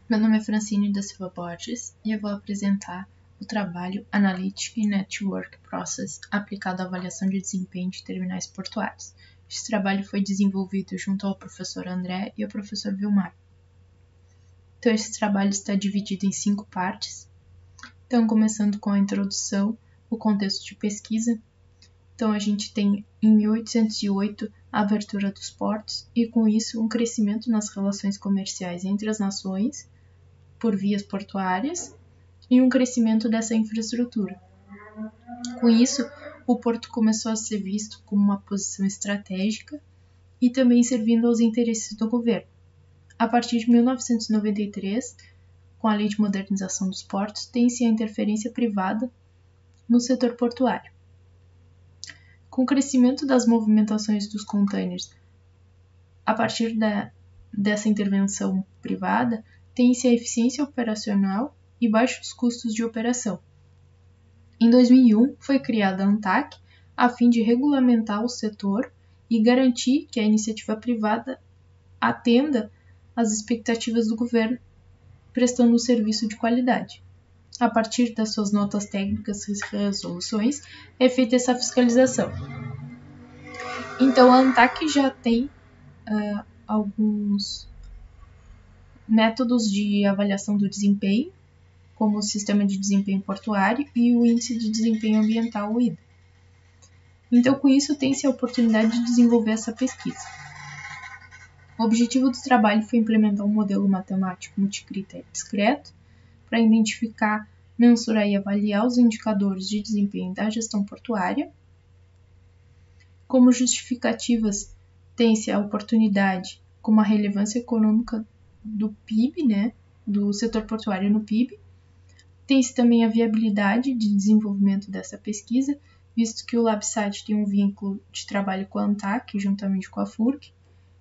Meu nome é Francine da Silva Borges e eu vou apresentar o trabalho Analytic Network Process aplicado à avaliação de desempenho de terminais portuários. Esse trabalho foi desenvolvido junto ao professor André e ao professor Vilmar. Então, esse trabalho está dividido em 5 partes. Então, começando com a introdução, o contexto de pesquisa. Então, a gente tem, em 1808, a abertura dos portos e, com isso, um crescimento nas relações comerciais entre as nações por vias portuárias e um crescimento dessa infraestrutura. Com isso, o porto começou a ser visto como uma posição estratégica e também servindo aos interesses do governo. A partir de 1993, com a Lei de Modernização dos Portos, tem-se a interferência privada no setor portuário. Com o crescimento das movimentações dos containers, a partir dessa intervenção privada, tem-se a eficiência operacional e baixos custos de operação. Em 2001, foi criada a ANTAC a fim de regulamentar o setor e garantir que a iniciativa privada atenda às expectativas do governo, prestando um serviço de qualidade. A partir das suas notas técnicas e resoluções, é feita essa fiscalização. Então, a ANTAC já tem alguns métodos de avaliação do desempenho, como o Sistema de Desempenho Portuário e o Índice de Desempenho Ambiental, o IDA. Então, com isso, tem-se a oportunidade de desenvolver essa pesquisa. O objetivo do trabalho foi implementar um modelo matemático multicritério discreto para identificar, mensurar e avaliar os indicadores de desempenho da gestão portuária. Como justificativas, tem-se a oportunidade como a relevância econômica do PIB, do setor portuário no PIB. Tem-se também a viabilidade de desenvolvimento dessa pesquisa, visto que o LabSat tem um vínculo de trabalho com a ANTAC, juntamente com a FURC,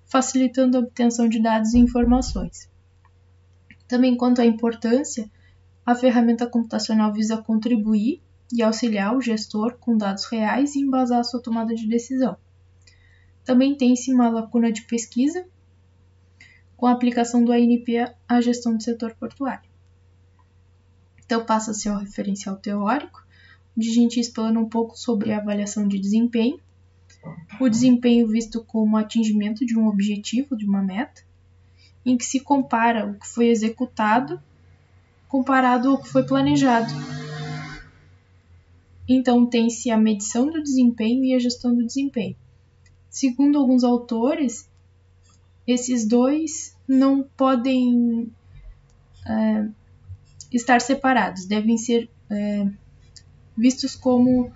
facilitando a obtenção de dados e informações. Também quanto à importância, a ferramenta computacional visa contribuir e auxiliar o gestor com dados reais e embasar a sua tomada de decisão. Também tem-se uma lacuna de pesquisa com a aplicação do ANP à gestão do setor portuário. Então, passa-se ao referencial teórico, onde a gente explana um pouco sobre a avaliação de desempenho, o desempenho visto como atingimento de um objetivo, de uma meta, em que se compara o que foi executado comparado ao que foi planejado. Então, tem-se a medição do desempenho e a gestão do desempenho. Segundo alguns autores, esses dois não podem estar separados, devem ser vistos como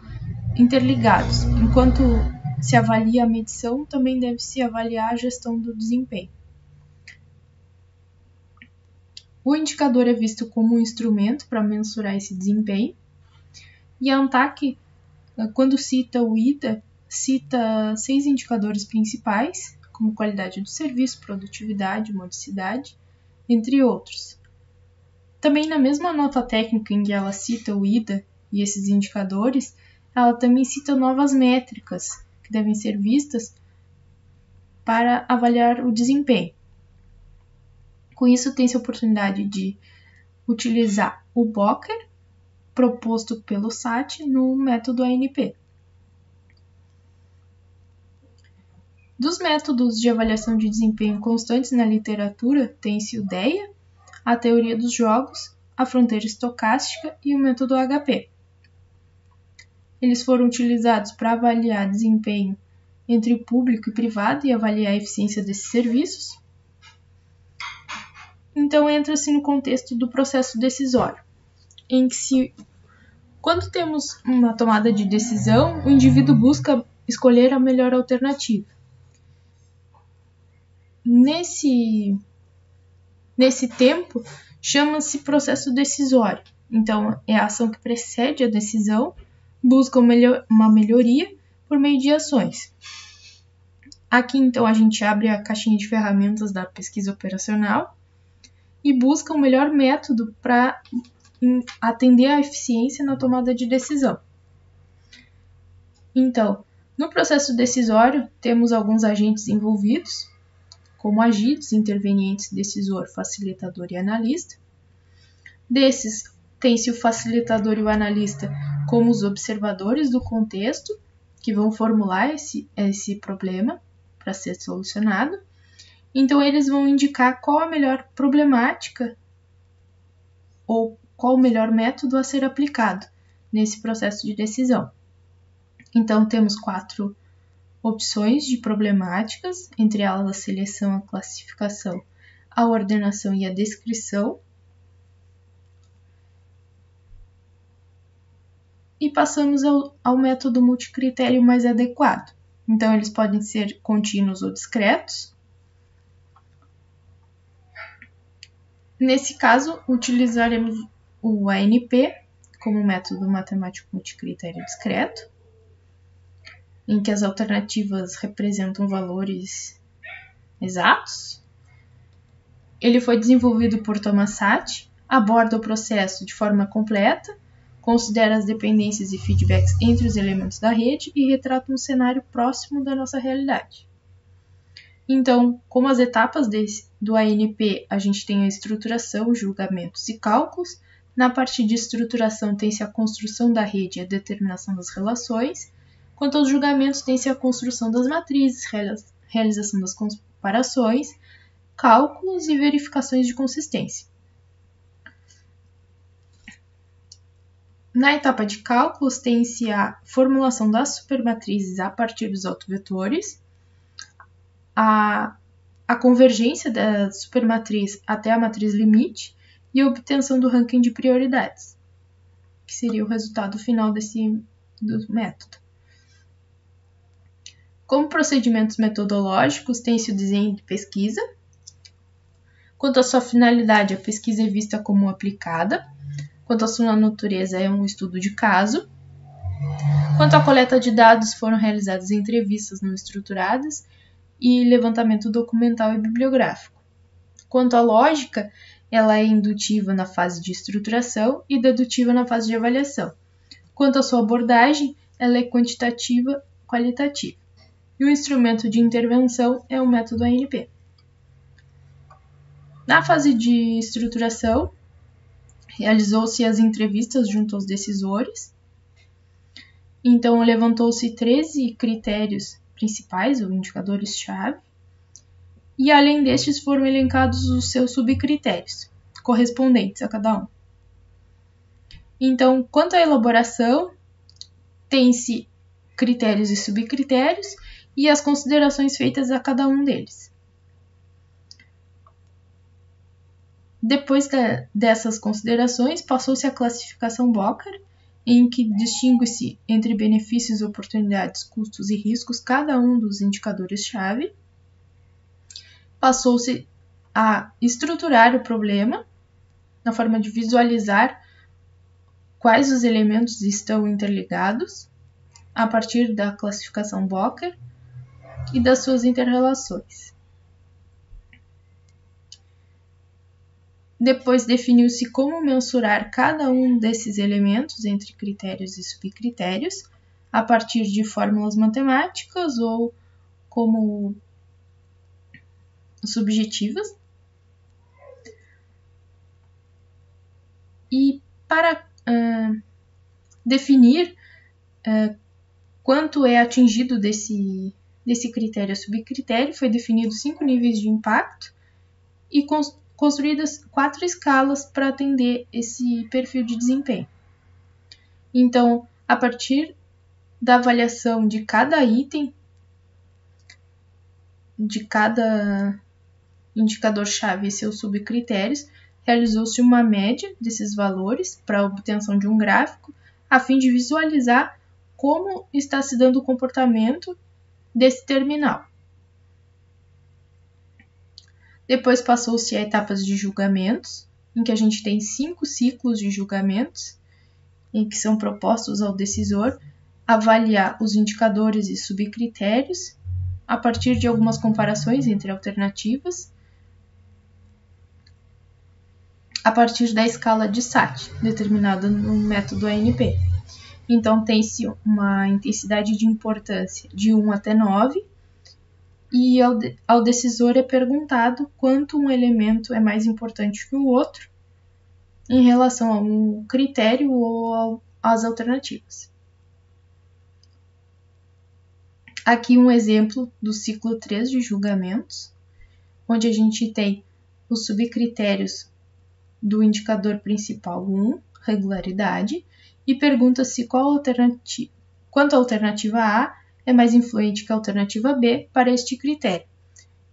interligados. Enquanto se avalia a medição, também deve-se avaliar a gestão do desempenho. O indicador é visto como um instrumento para mensurar esse desempenho. E a ANTAC, quando cita o IDA, cita 6 indicadores principais, como qualidade do serviço, produtividade, modicidade, entre outros. Também na mesma nota técnica em que ela cita o IDA e esses indicadores, ela também cita novas métricas que devem ser vistas para avaliar o desempenho. Com isso, tem-se a oportunidade de utilizar o BOKER, proposto pelo SAT, no método ANP. Dos métodos de avaliação de desempenho constantes na literatura, tem-se o DEA, a teoria dos jogos, a fronteira estocástica e o método HP. Eles foram utilizados para avaliar desempenho entre público e privado e avaliar a eficiência desses serviços. Então, entra-se no contexto do processo decisório, em que quando temos uma tomada de decisão, o indivíduo busca escolher a melhor alternativa. Nesse tempo, chama-se processo decisório. Então, é a ação que precede a decisão, busca uma melhoria por meio de ações. Aqui, então, a gente abre a caixinha de ferramentas da pesquisa operacional e busca o melhor método para atender à eficiência na tomada de decisão. Então, no processo decisório, temos alguns agentes envolvidos, como agentes, intervenientes, decisor, facilitador e analista. Desses, tem-se o facilitador e o analista como os observadores do contexto, que vão formular esse problema para ser solucionado. Então, eles vão indicar qual a melhor problemática ou qual o melhor método a ser aplicado nesse processo de decisão. Então, temos 4 opções de problemáticas, entre elas a seleção, a classificação, a ordenação e a descrição. E passamos ao método multicritério mais adequado. Então, eles podem ser contínuos ou discretos. Nesse caso, utilizaremos o ANP como método matemático multicritério discreto, em que as alternativas representam valores exatos. Ele foi desenvolvido por Thomas Sachs, aborda o processo de forma completa, considera as dependências e feedbacks entre os elementos da rede e retrata um cenário próximo da nossa realidade. Então, como as etapas do ANP, a gente tem a estruturação, julgamentos e cálculos. Na parte de estruturação, tem-se a construção da rede e a determinação das relações. Quanto aos julgamentos, tem-se a construção das matrizes, realização das comparações, cálculos e verificações de consistência. Na etapa de cálculos, tem-se a formulação das supermatrizes a partir dos autovetores, a convergência da supermatriz até a matriz limite e a obtenção do ranking de prioridades, que seria o resultado final do método. Como procedimentos metodológicos, tem-se o desenho de pesquisa. Quanto à sua finalidade, a pesquisa é vista como aplicada. Quanto à sua natureza, é um estudo de caso. Quanto à coleta de dados, foram realizadas entrevistas não estruturadas e levantamento documental e bibliográfico. Quanto à lógica, ela é indutiva na fase de estruturação e dedutiva na fase de avaliação. Quanto à sua abordagem, ela é quantitativa e qualitativa. E o instrumento de intervenção é o método ANP. Na fase de estruturação, realizou-se as entrevistas junto aos decisores. Então, levantou-se 13 critérios principais, ou indicadores-chave, e além destes foram elencados os seus subcritérios, correspondentes a cada um. Então, quanto à elaboração, tem-se critérios e subcritérios e as considerações feitas a cada um deles. Depois dessas considerações, passou-se a classificação Bocher, em que distingue-se entre benefícios, oportunidades, custos e riscos cada um dos indicadores-chave. Passou-se a estruturar o problema, na forma de visualizar quais os elementos estão interligados, a partir da classificação Bocher e das suas interrelações. Depois definiu-se como mensurar cada um desses elementos entre critérios e subcritérios, a partir de fórmulas matemáticas ou como subjetivas. E para definir quanto é atingido desse critério a subcritério, foi definido 5 níveis de impacto e construídas 4 escalas para atender esse perfil de desempenho. Então, a partir da avaliação de cada item, de cada indicador-chave e seus subcritérios, realizou-se uma média desses valores para a obtenção de um gráfico, a fim de visualizar como está se dando o comportamento desse terminal. Depois passou-se a etapas de julgamentos, em que a gente tem 5 ciclos de julgamentos, em que são propostos ao decisor avaliar os indicadores e subcritérios a partir de algumas comparações entre alternativas, a partir da escala de SAT, determinada no método ANP. Então, tem-se uma intensidade de importância de 1 até 9, e ao decisor é perguntado quanto um elemento é mais importante que o outro em relação a um critério ou às alternativas. Aqui um exemplo do ciclo 3 de julgamentos, onde a gente tem os subcritérios do indicador principal 1, regularidade, e pergunta-se quanto a alternativa A é mais influente que a alternativa B para este critério.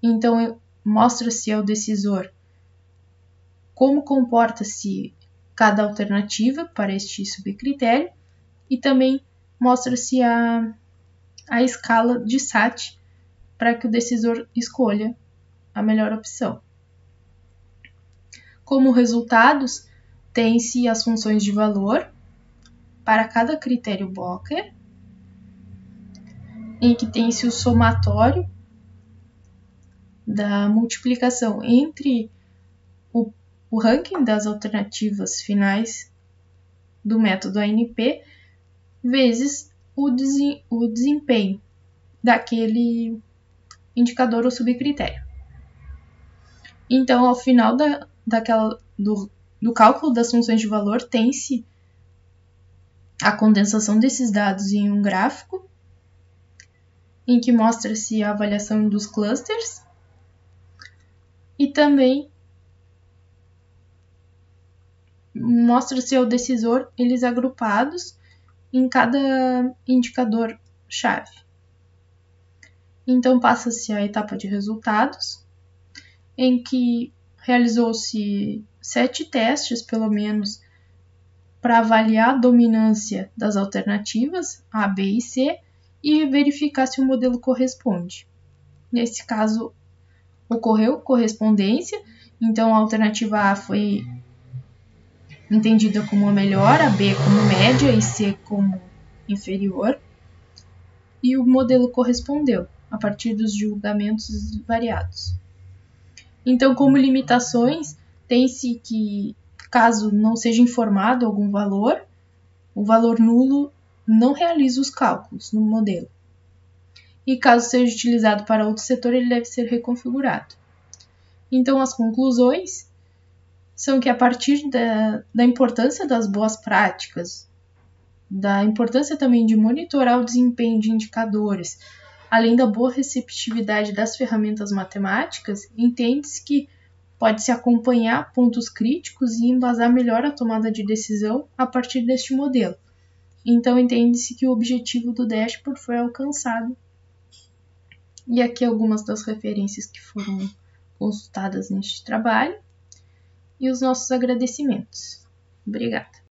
Então, mostra-se ao decisor como comporta-se cada alternativa para este subcritério e também mostra-se a escala de SAT para que o decisor escolha a melhor opção. Como resultados, tem-se as funções de valor para cada critério Bocher, em que tem-se o somatório da multiplicação entre o ranking das alternativas finais do método ANP vezes o desempenho daquele indicador ou subcritério. Então, ao final do cálculo das funções de valor, tem-se a condensação desses dados em um gráfico, em que mostra-se a avaliação dos clusters e também mostra-se ao decisor eles agrupados em cada indicador-chave. Então, passa-se a etapa de resultados, em que realizou-se 7 testes, pelo menos, para avaliar a dominância das alternativas A, B e C e verificar se o modelo corresponde. Nesse caso, ocorreu correspondência, então a alternativa A foi entendida como a melhor, a B como média e C como inferior, e o modelo correspondeu a partir dos julgamentos variados. Então, como limitações, tem-se que, caso não seja informado algum valor, o valor nulo não realiza os cálculos no modelo. E caso seja utilizado para outro setor, ele deve ser reconfigurado. Então, as conclusões são que, a partir da importância das boas práticas, da importância também de monitorar o desempenho de indicadores, além da boa receptividade das ferramentas matemáticas, entende-se que pode-se acompanhar pontos críticos e embasar melhor a tomada de decisão a partir deste modelo. Então, entende-se que o objetivo do dashboard foi alcançado. E aqui algumas das referências que foram consultadas neste trabalho e os nossos agradecimentos. Obrigada.